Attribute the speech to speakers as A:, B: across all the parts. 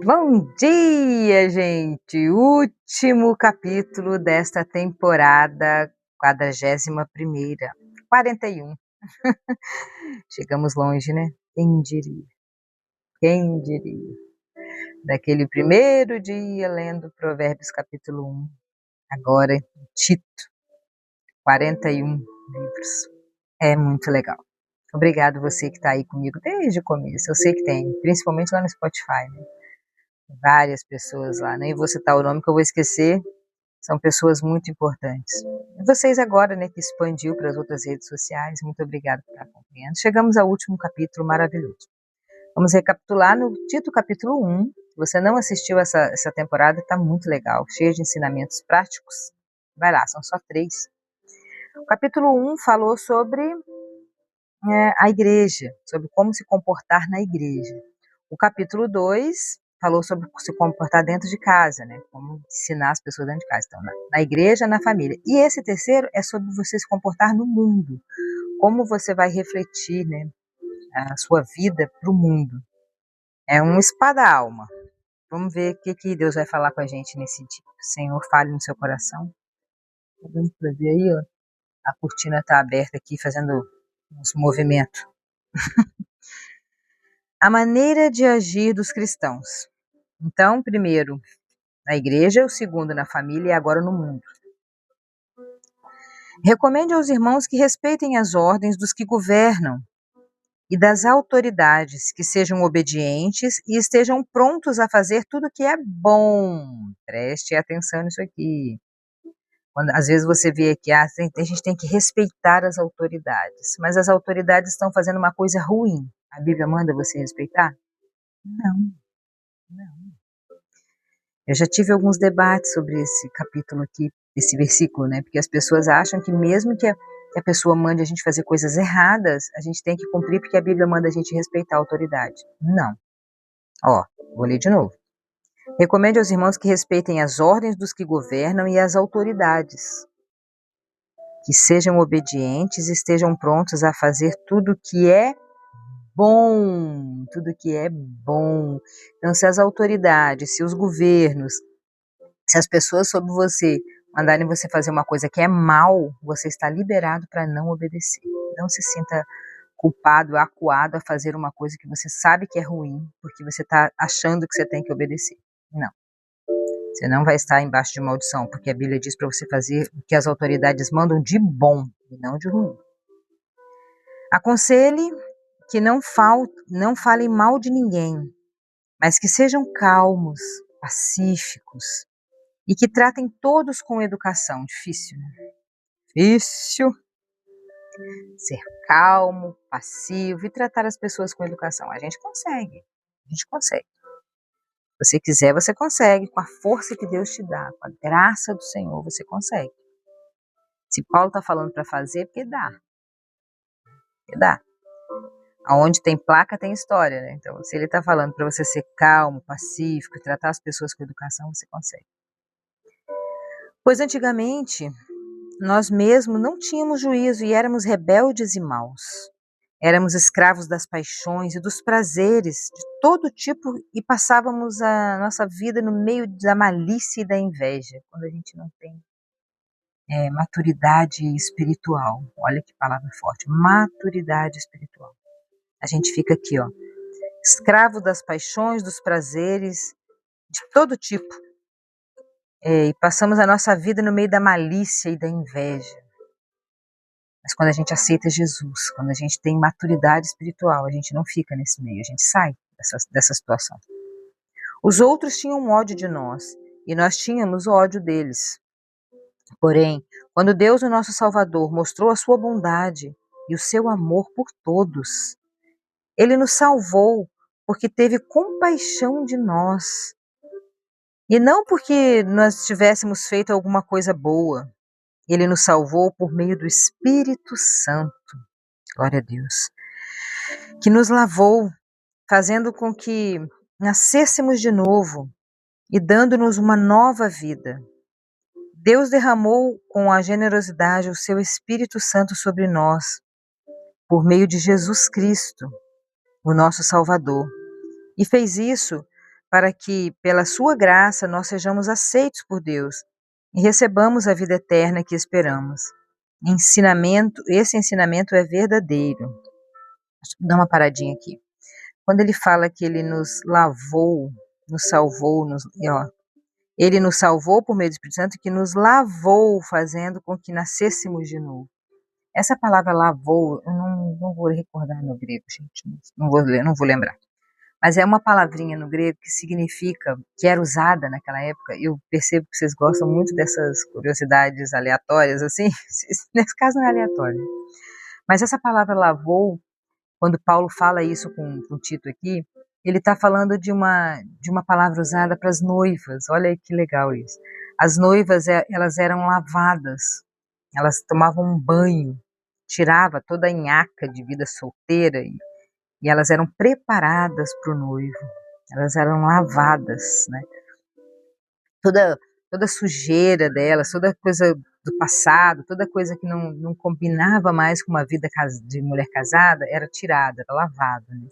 A: Bom dia, gente! Último capítulo desta temporada, 41ª, 41. Chegamos longe, né? Quem diria? Quem diria? Daquele primeiro dia lendo Provérbios capítulo 1, agora Tito, 41 livros. É muito legal. Obrigado você que está aí comigo desde o começo. Eu sei que tem, principalmente lá no Spotify, né? Várias pessoas lá, nem vou citar o nome que eu vou esquecer, são pessoas muito importantes. E vocês agora, né, que expandiu para as outras redes sociais, muito obrigada por estar acompanhando. Chegamos ao último capítulo maravilhoso. Vamos recapitular no Tito capítulo 1. Se você não assistiu essa temporada, está muito legal, cheia de ensinamentos práticos. Vai lá, são só 3. O capítulo 1 falou sobre a igreja, sobre como se comportar na igreja. O capítulo 2 falou sobre se comportar dentro de casa, né? Como ensinar as pessoas dentro de casa. Então, na igreja, na família. E esse terceiro é sobre você se comportar no mundo. Como você vai refletir, né, a sua vida para o mundo. É um espada-alma. Vamos ver o que Deus vai falar com a gente nesse dia. Senhor, fale no seu coração. Tá dando para ver aí, ó? A cortina está aberta aqui, fazendo uns movimentos. A maneira de agir dos cristãos. Então, primeiro na igreja, o segundo na família e agora no mundo. Recomende aos irmãos que respeitem as ordens dos que governam e das autoridades, que sejam obedientes e estejam prontos a fazer tudo o que é bom. Preste atenção nisso aqui. Às vezes você vê que a gente tem que respeitar as autoridades, mas as autoridades estão fazendo uma coisa ruim. A Bíblia manda você respeitar? Não, não. Eu já tive alguns debates sobre esse capítulo aqui, esse versículo, né? Porque as pessoas acham que mesmo que a pessoa mande a gente fazer coisas erradas, a gente tem que cumprir porque a Bíblia manda a gente respeitar a autoridade. Não. Ó, vou ler de novo. Recomende aos irmãos que respeitem as ordens dos que governam e as autoridades, que sejam obedientes e estejam prontos a fazer tudo o que é bom, tudo que é bom. Então, se as autoridades, se os governos, se as pessoas sob você mandarem você fazer uma coisa que é mal, você está liberado para não obedecer. Não se sinta culpado, acuado a fazer uma coisa que você sabe que é ruim, porque você está achando que você tem que obedecer. Não. Você não vai estar embaixo de maldição, porque a Bíblia diz para você fazer o que as autoridades mandam de bom e não de ruim. Aconselhe que não falem mal de ninguém, mas que sejam calmos, pacíficos, e que tratem todos com educação. Difícil, né? Difícil. Ser calmo, passivo e tratar as pessoas com educação. A gente consegue. A gente consegue. Se você quiser, você consegue. Com a força que Deus te dá, com a graça do Senhor, você consegue. Se Paulo está falando para fazer, é porque dá. Porque dá. Aonde tem placa, tem história, né? Então, se ele está falando para você ser calmo, pacífico e tratar as pessoas com educação, você consegue. Pois antigamente, nós mesmos não tínhamos juízo e éramos rebeldes e maus. Éramos escravos das paixões e dos prazeres de todo tipo e passávamos a nossa vida no meio da malícia e da inveja, quando a gente não tem maturidade espiritual. Olha que palavra forte, maturidade espiritual. A gente fica aqui, ó, escravo das paixões, dos prazeres de todo tipo. E passamos a nossa vida no meio da malícia e da inveja. Mas quando a gente aceita Jesus, quando a gente tem maturidade espiritual, a gente não fica nesse meio, a gente sai dessa situação. Os outros tinham ódio de nós e nós tínhamos ódio deles. Porém, quando Deus, o nosso Salvador, mostrou a sua bondade e o seu amor por todos, Ele nos salvou porque teve compaixão de nós. E não porque nós tivéssemos feito alguma coisa boa. Ele nos salvou por meio do Espírito Santo. Glória a Deus. Que nos lavou, fazendo com que nascêssemos de novo e dando-nos uma nova vida. Deus derramou com a generosidade o seu Espírito Santo sobre nós, por meio de Jesus Cristo, o nosso Salvador. E fez isso para que, pela sua graça, nós sejamos aceitos por Deus e recebamos a vida eterna que esperamos. Esse ensinamento é verdadeiro. Deixa eu dar uma paradinha aqui. Quando ele fala que ele nos lavou, nos salvou, ele nos salvou por meio do Espírito Santo, que nos lavou, fazendo com que nascêssemos de novo. Essa palavra lavou, eu não vou recordar no grego, gente, não vou lembrar. Mas é uma palavrinha no grego que significa, que era usada naquela época. Eu percebo que vocês gostam muito dessas curiosidades aleatórias, assim. Nesse caso não é aleatório. Mas essa palavra lavou, quando Paulo fala isso com Tito aqui, ele está falando de uma palavra usada para as noivas. Olha aí que legal isso. As noivas, elas eram lavadas, elas tomavam um banho, tirava toda a nhaca de vida solteira e elas eram preparadas para o noivo. Elas eram lavadas, né? Toda sujeira delas, toda coisa do passado, toda coisa que não combinava mais com uma vida de mulher casada, era tirada, era lavada, né?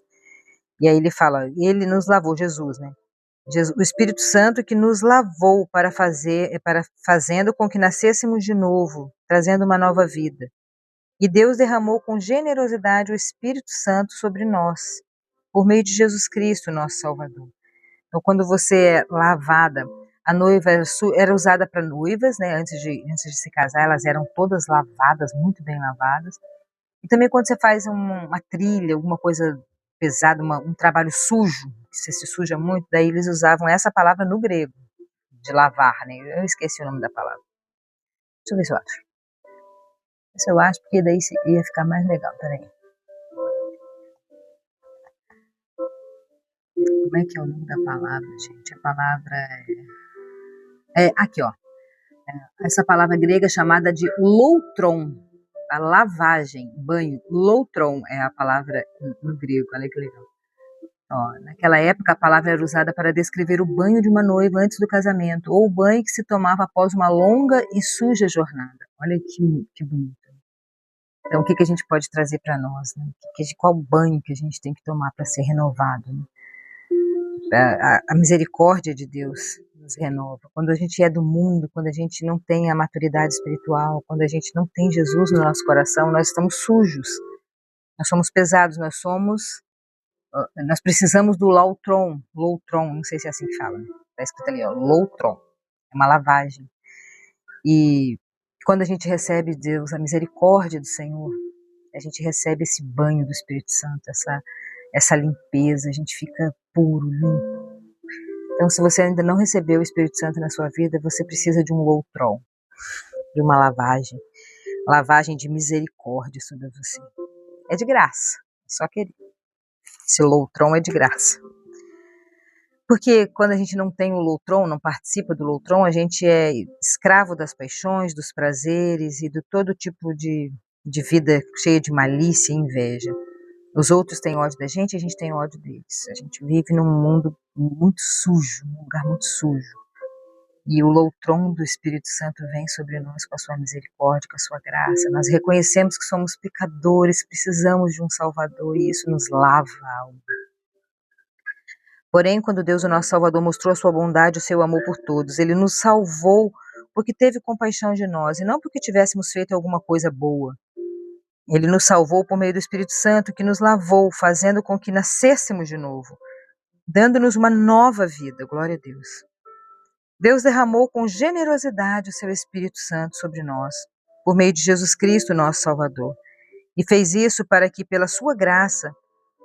A: E aí ele fala, ele nos lavou, Jesus, né? O Espírito Santo que nos lavou fazendo com que nascêssemos de novo, trazendo uma nova vida. E Deus derramou com generosidade o Espírito Santo sobre nós, por meio de Jesus Cristo, nosso Salvador. Então, quando você é lavada, a noiva era usada para noivas, né? Antes de se casar, elas eram todas lavadas, muito bem lavadas. E também quando você faz uma trilha, alguma coisa pesada, um trabalho sujo, que você se suja muito, daí eles usavam essa palavra no grego, de lavar, né? Eu esqueci o nome da palavra. Deixa eu ver se eu acho. Isso eu acho, porque daí ia ficar mais legal. Peraí. Como é que é o nome da palavra, gente? A palavra aqui, ó. Essa palavra grega é chamada de loutron. A lavagem, banho. Loutron é a palavra no grego. Olha que legal. Ó, naquela época, a palavra era usada para descrever o banho de uma noiva antes do casamento, ou o banho que se tomava após uma longa e suja jornada. Olha que bonito. Então, o que a gente pode trazer para nós? Né? Qual banho que a gente tem que tomar para ser renovado? Né? A misericórdia de Deus nos renova. Quando a gente é do mundo, quando a gente não tem a maturidade espiritual, quando a gente não tem Jesus no nosso coração, nós estamos sujos. Nós somos pesados, nós precisamos do loutron, não sei se é assim que fala. Está escrito ali, ó, loutron. É uma lavagem. E quando a gente recebe Deus, a misericórdia do Senhor, a gente recebe esse banho do Espírito Santo, essa limpeza, a gente fica puro, limpo. Então, se você ainda não recebeu o Espírito Santo na sua vida, você precisa de um loutron, de uma lavagem de misericórdia sobre você. É de graça, é só querer. Esse loutron é de graça. Porque quando a gente não tem o loutron, não participa do loutron, a gente é escravo das paixões, dos prazeres e de todo tipo de vida cheia de malícia e inveja. Os outros têm ódio da gente, a gente tem ódio deles. A gente vive num mundo muito sujo, num lugar muito sujo. E o loutron do Espírito Santo vem sobre nós com a sua misericórdia, com a sua graça. Nós reconhecemos que somos pecadores, precisamos de um Salvador e isso nos lava a alma. Porém, quando Deus, o nosso Salvador, mostrou a sua bondade e o seu amor por todos, ele nos salvou porque teve compaixão de nós e não porque tivéssemos feito alguma coisa boa. Ele nos salvou por meio do Espírito Santo que nos lavou, fazendo com que nascêssemos de novo, dando-nos uma nova vida. Glória a Deus. Deus derramou com generosidade o seu Espírito Santo sobre nós, por meio de Jesus Cristo, nosso Salvador, e fez isso para que, pela sua graça,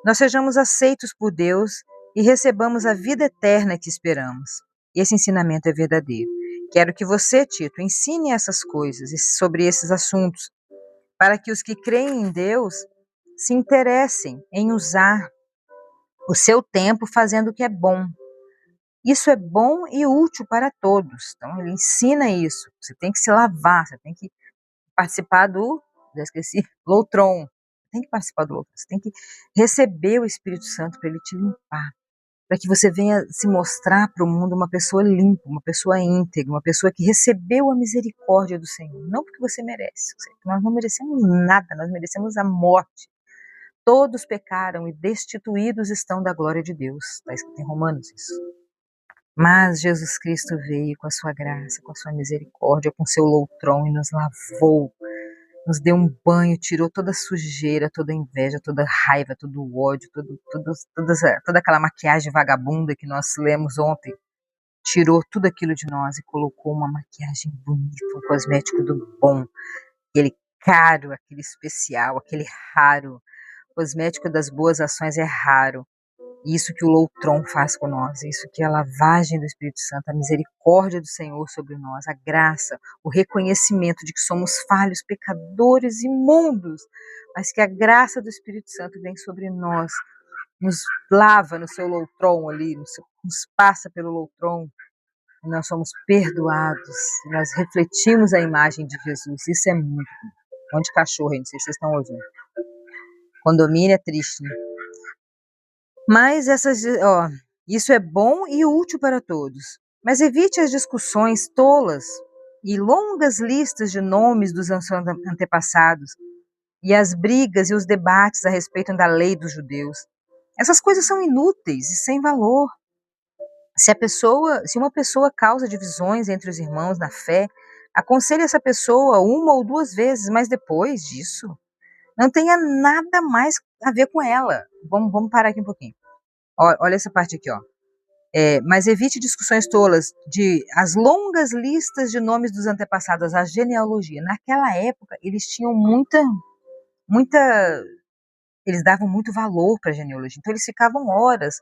A: nós sejamos aceitos por Deus e recebamos a vida eterna que esperamos. Esse ensinamento é verdadeiro. Quero que você, Tito, ensine essas coisas sobre esses assuntos, para que os que creem em Deus se interessem em usar o seu tempo fazendo o que é bom. Isso é bom e útil para todos. Então, ele ensina isso. Você tem que se lavar, você tem que participar loutron. Tem que participar do loutron. Você tem que receber o Espírito Santo para ele te limpar. Para que você venha se mostrar para o mundo uma pessoa limpa, uma pessoa íntegra, uma pessoa que recebeu a misericórdia do Senhor. Não porque você merece. Nós não merecemos nada, nós merecemos a morte. Todos pecaram e destituídos estão da glória de Deus. Está escrito em Romanos isso. Mas Jesus Cristo veio com a sua graça, com a sua misericórdia, com o seu loutrão e nos lavou, nos deu um banho, tirou toda a sujeira, toda a inveja, toda a raiva, todo o ódio, toda aquela maquiagem vagabunda que nós lemos ontem. Tirou tudo aquilo de nós e colocou uma maquiagem bonita, um cosmético do bom, aquele caro, aquele especial, aquele raro. O cosmético das boas ações é raro. Isso que o Loutron faz com nós, isso que a lavagem do Espírito Santo, a misericórdia do Senhor sobre nós, a graça, o reconhecimento de que somos falhos, pecadores, imundos, mas que a graça do Espírito Santo vem sobre nós, nos lava no seu Loutron ali, nos passa pelo Loutron, e nós somos perdoados, nós refletimos a imagem de Jesus, isso é muito bom. Monte de cachorro, não sei se vocês estão ouvindo. Condomínio é triste, né? Mas isso é bom e útil para todos. Mas evite as discussões tolas e longas listas de nomes dos antepassados e as brigas e os debates a respeito da lei dos judeus. Essas coisas são inúteis e sem valor. Se uma pessoa causa divisões entre os irmãos na fé, aconselhe essa pessoa uma ou duas vezes, mas depois disso, não tenha nada mais a ver com ela. Vamos parar aqui um pouquinho. Olha essa parte aqui, ó. Mas evite discussões tolas de as longas listas de nomes dos antepassados, a genealogia. Naquela época, eles tinham eles davam muito valor para a genealogia. Então, eles ficavam horas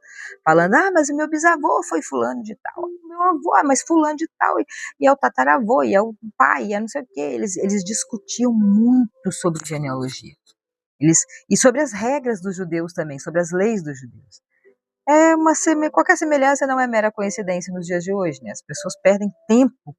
A: falando, mas o meu bisavô foi fulano de tal, o meu avô, mas fulano de tal, e é o tataravô, e é o pai, e é não sei o quê. Eles discutiam muito sobre genealogia. E sobre as regras dos judeus também, sobre as leis dos judeus. Qualquer semelhança não é mera coincidência nos dias de hoje, né? As pessoas perdem tempo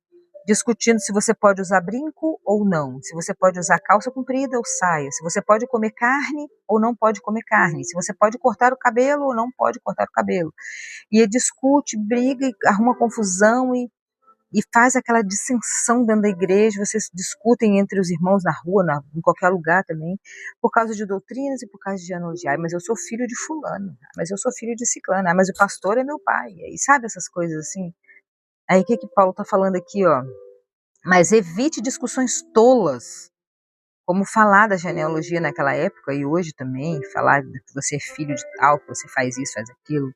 A: discutindo se você pode usar brinco ou não, se você pode usar calça comprida ou saia, se você pode comer carne ou não pode comer carne, se você pode cortar o cabelo ou não pode cortar o cabelo. E discute, briga, e arruma confusão e faz aquela dissensão dentro da igreja, vocês discutem entre os irmãos na rua, em qualquer lugar também, por causa de doutrinas e por causa de genealogia. Mas eu sou filho de fulano, mas eu sou filho de ciclano, mas o pastor é meu pai, e sabe essas coisas assim? Aí o que Paulo está falando aqui, ó? Mas evite discussões tolas, como falar da genealogia naquela época e hoje também, falar que você é filho de tal, que você faz isso, faz aquilo.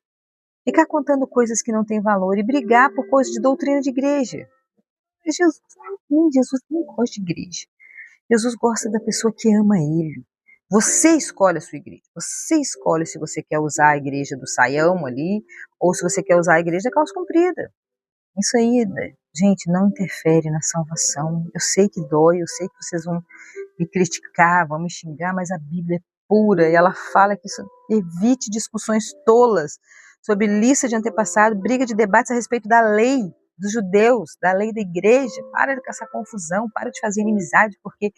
A: Ficar contando coisas que não têm valor e brigar por coisas de doutrina de igreja. Jesus não gosta de igreja. Jesus gosta da pessoa que ama ele. Você escolhe a sua igreja. Você escolhe se você quer usar a igreja do saião ali ou se você quer usar a igreja da calça comprida. Isso aí, gente, não interfere na salvação. Eu sei que dói, eu sei que vocês vão me criticar, vão me xingar, mas a Bíblia é pura e ela fala que isso evite discussões tolas sobre lista de antepassado, briga de debates a respeito da lei dos judeus, da lei da igreja. Para com essa confusão, para de fazer inimizade porque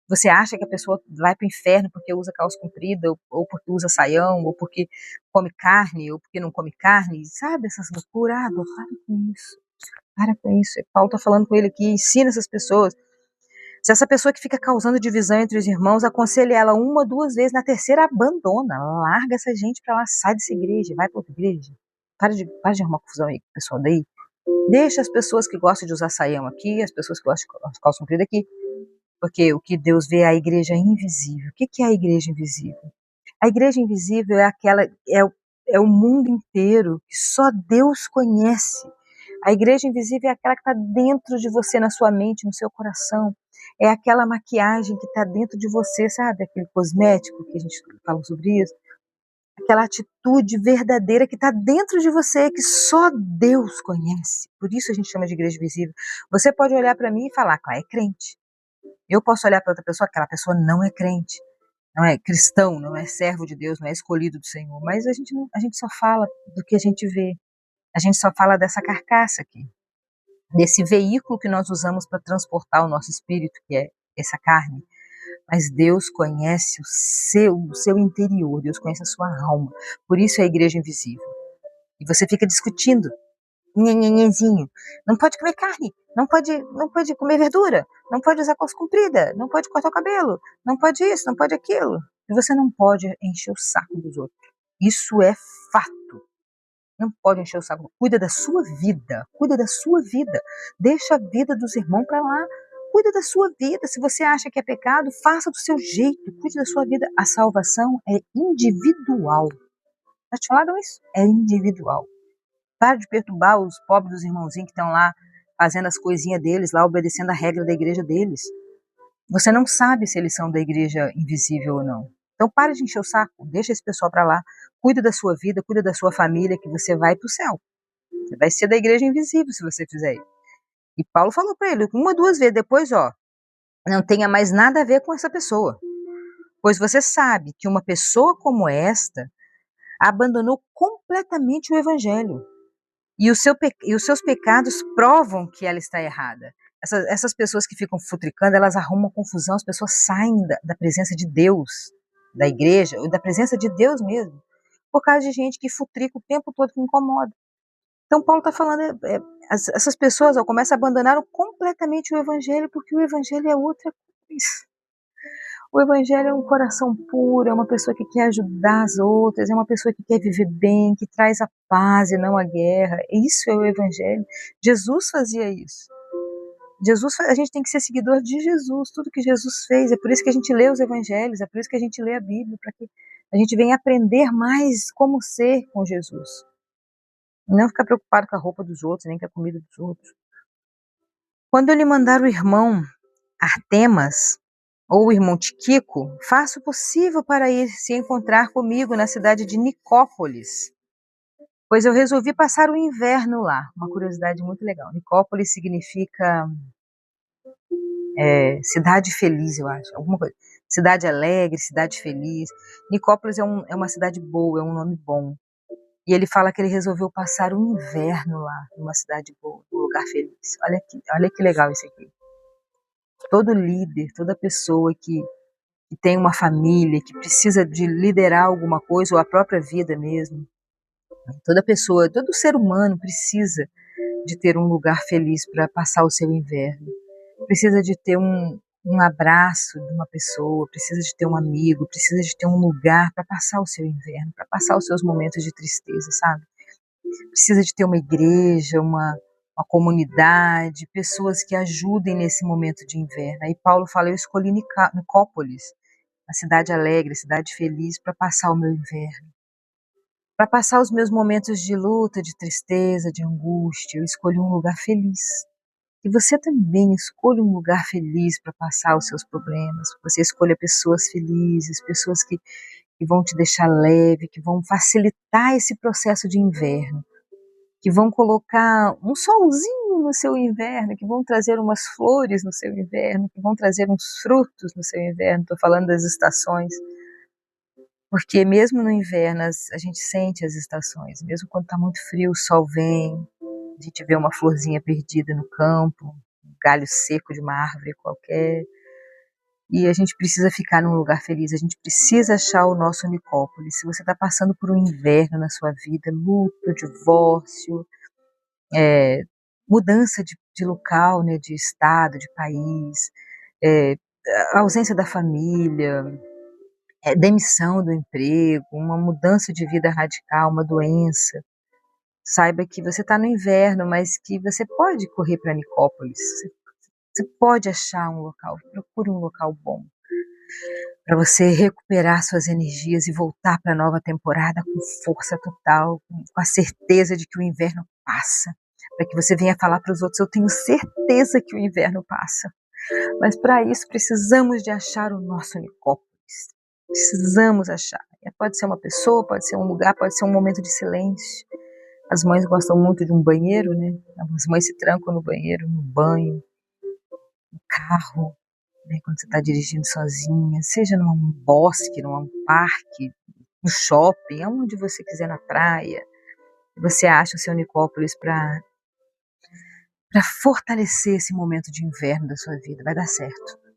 A: você acha que a pessoa vai para o inferno porque usa calça comprida, ou porque usa saião, ou porque come carne, ou porque não come carne, sabe essas loucuras? Para com isso. Para com isso. Paulo está falando com ele aqui, ensina essas pessoas. Se essa pessoa que fica causando divisão entre os irmãos, aconselha ela uma, duas vezes, na terceira abandona, larga essa gente para lá, sai dessa igreja, vai para outra igreja. Para de arrumar confusão aí com o pessoal daí. Deixa as pessoas que gostam de usar saião aqui, as pessoas que gostam de calça comprida aqui. Porque o que Deus vê é a igreja invisível. O que é a igreja invisível? A igreja invisível é o mundo inteiro que só Deus conhece. A igreja invisível é aquela que está dentro de você, na sua mente, no seu coração. É aquela maquiagem que está dentro de você, sabe? Aquele cosmético que a gente fala sobre isso. Aquela atitude verdadeira que está dentro de você, que só Deus conhece. Por isso a gente chama de igreja invisível. Você pode olhar para mim e falar, é crente. Eu posso olhar para outra pessoa, aquela pessoa não é crente, não é cristão, não é servo de Deus, não é escolhido do Senhor. Mas a gente só fala do que a gente vê. A gente só fala dessa carcaça aqui, desse veículo que nós usamos para transportar o nosso espírito, que é essa carne. Mas Deus conhece o seu interior, Deus conhece a sua alma. Por isso é a igreja invisível. E você fica discutindo, nhenhenhenzinho. Não pode comer carne, não pode comer verdura, não pode usar calça comprida, não pode cortar o cabelo, não pode isso, não pode aquilo. E você não pode encher o saco dos outros. Isso é fato. Não pode encher o saco. Cuida da sua vida. Cuida da sua vida. Deixa a vida dos irmãos para lá. Cuida da sua vida. Se você acha que é pecado, faça do seu jeito. Cuide da sua vida. A salvação é individual. Já te falaram isso? É individual. Para de perturbar os pobres dos irmãozinhos que estão lá fazendo as coisinhas deles, lá obedecendo a regra da igreja deles. Você não sabe se eles são da igreja invisível ou não. Então para de encher o saco, deixa esse pessoal para lá, cuida da sua vida, cuida da sua família, que você vai para o céu. Você vai ser da igreja invisível se você fizer isso. E Paulo falou para ele uma, duas vezes, depois, não tenha mais nada a ver com essa pessoa. Pois você sabe que uma pessoa como esta abandonou completamente o evangelho. E os seus pecados provam que ela está errada. Essas pessoas que ficam futricando, elas arrumam confusão, as pessoas saem da presença de Deus, da igreja, ou da presença de Deus mesmo, por causa de gente que futrica o tempo todo, que incomoda. Então Paulo está falando, essas pessoas começam a abandonar completamente o evangelho, porque o evangelho é outra coisa. O evangelho é um coração puro, é uma pessoa que quer ajudar as outras, é uma pessoa que quer viver bem, que traz a paz e não a guerra. Isso é o evangelho. Jesus fazia isso. A gente tem que ser seguidor de Jesus, tudo que Jesus fez. É por isso que a gente lê os evangelhos, é por isso que a gente lê a Bíblia, para que a gente venha aprender mais como ser com Jesus. Não ficar preocupado com a roupa dos outros, nem com a comida dos outros. Quando eu lhe mandar o irmão Artemas, ou o irmão Tiquico, faça o possível para ir se encontrar comigo na cidade de Nicópolis, pois eu resolvi passar o inverno lá. Uma curiosidade muito legal. Nicópolis significa cidade feliz, eu acho, alguma coisa. Cidade alegre, cidade feliz. Nicópolis é uma cidade boa, é um nome bom. E ele fala que ele resolveu passar o inverno lá, numa cidade boa, num lugar feliz. Olha que legal isso aqui. Todo líder, toda pessoa que tem uma família, que precisa de liderar alguma coisa, ou a própria vida mesmo. Toda pessoa, todo ser humano precisa de ter um lugar feliz para passar o seu inverno. Precisa de ter um abraço de uma pessoa, precisa de ter um amigo, precisa de ter um lugar para passar o seu inverno, para passar os seus momentos de tristeza, sabe? Precisa de ter uma igreja, uma comunidade, pessoas que ajudem nesse momento de inverno. Aí Paulo fala, eu escolhi Nicópolis, a cidade alegre, a cidade feliz, para passar o meu inverno. Para passar os meus momentos de luta, de tristeza, de angústia, eu escolhi um lugar feliz. E você também escolha um lugar feliz para passar os seus problemas. Você escolha pessoas felizes, pessoas que vão te deixar leve, que vão facilitar esse processo de inverno, que vão colocar um solzinho no seu inverno, que vão trazer umas flores no seu inverno, que vão trazer uns frutos no seu inverno. Estou falando das estações. Porque mesmo no inverno a gente sente as estações, mesmo quando está muito frio, o sol vem, a gente vê uma florzinha perdida no campo, um galho seco de uma árvore qualquer, e a gente precisa ficar num lugar feliz, a gente precisa achar o nosso Nicópolis. Se você está passando por um inverno na sua vida, luto, divórcio, mudança de local, né, de estado, de país, a ausência da família, demissão do emprego, uma mudança de vida radical, uma doença, saiba que você está no inverno, mas que você pode correr para Nicópolis, você pode achar um local, procure um local bom, para você recuperar suas energias e voltar para a nova temporada com força total, com a certeza de que o inverno passa, para que você venha falar para os outros, eu tenho certeza que o inverno passa, mas para isso precisamos de achar o nosso Nicópolis. Precisamos achar. Pode ser uma pessoa, pode ser um lugar, pode ser um momento de silêncio. As mães gostam muito de um banheiro, né? As mães se trancam no banheiro, no banho, no carro, né? Quando você está dirigindo sozinha, seja num bosque, num parque, no shopping, aonde você quiser, na praia. Você acha o seu Nicópolis para fortalecer esse momento de inverno da sua vida. Vai dar certo.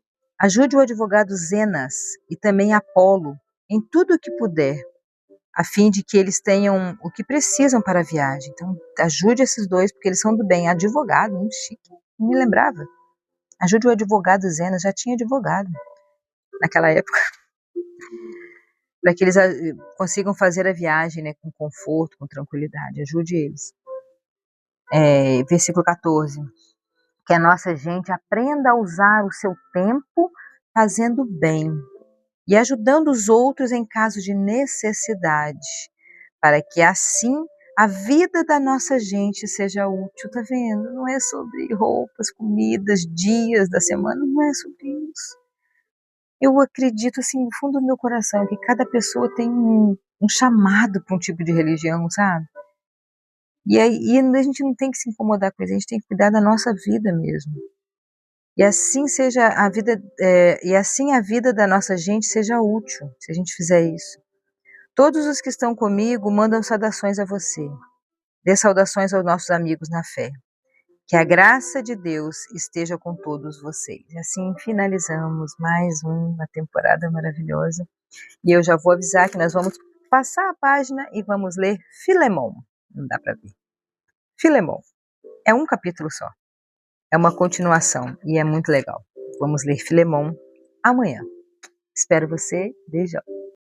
A: Ajude o advogado Zenas e também Apolo em tudo o que puder, a fim de que eles tenham o que precisam para a viagem. Então, ajude esses dois, porque eles são do bem. Advogado, muito chique, não me lembrava. Ajude o advogado Zenas, já tinha advogado naquela época. para que eles consigam fazer a viagem, né, com conforto, com tranquilidade. Ajude eles. Versículo 14. Que a nossa gente aprenda a usar o seu tempo fazendo bem e ajudando os outros em caso de necessidade, para que assim a vida da nossa gente seja útil. Tá vendo? Não é sobre roupas, comidas, dias da semana, não é sobre isso. Eu acredito, assim, no fundo do meu coração, que cada pessoa tem um chamado para um tipo de religião, sabe? E a gente não tem que se incomodar com isso, a gente tem que cuidar da nossa vida mesmo. E assim seja a vida, e assim a vida da nossa gente seja útil, se a gente fizer isso. Todos os que estão comigo mandam saudações a você. Dê saudações aos nossos amigos na fé. Que a graça de Deus esteja com todos vocês. E assim finalizamos mais uma temporada maravilhosa. E eu já vou avisar que nós vamos passar a página e vamos ler Filemon. Não dá para ver. Filemon. É um capítulo só. É uma continuação e é muito legal. Vamos ler Filemon amanhã. Espero você. Beijão.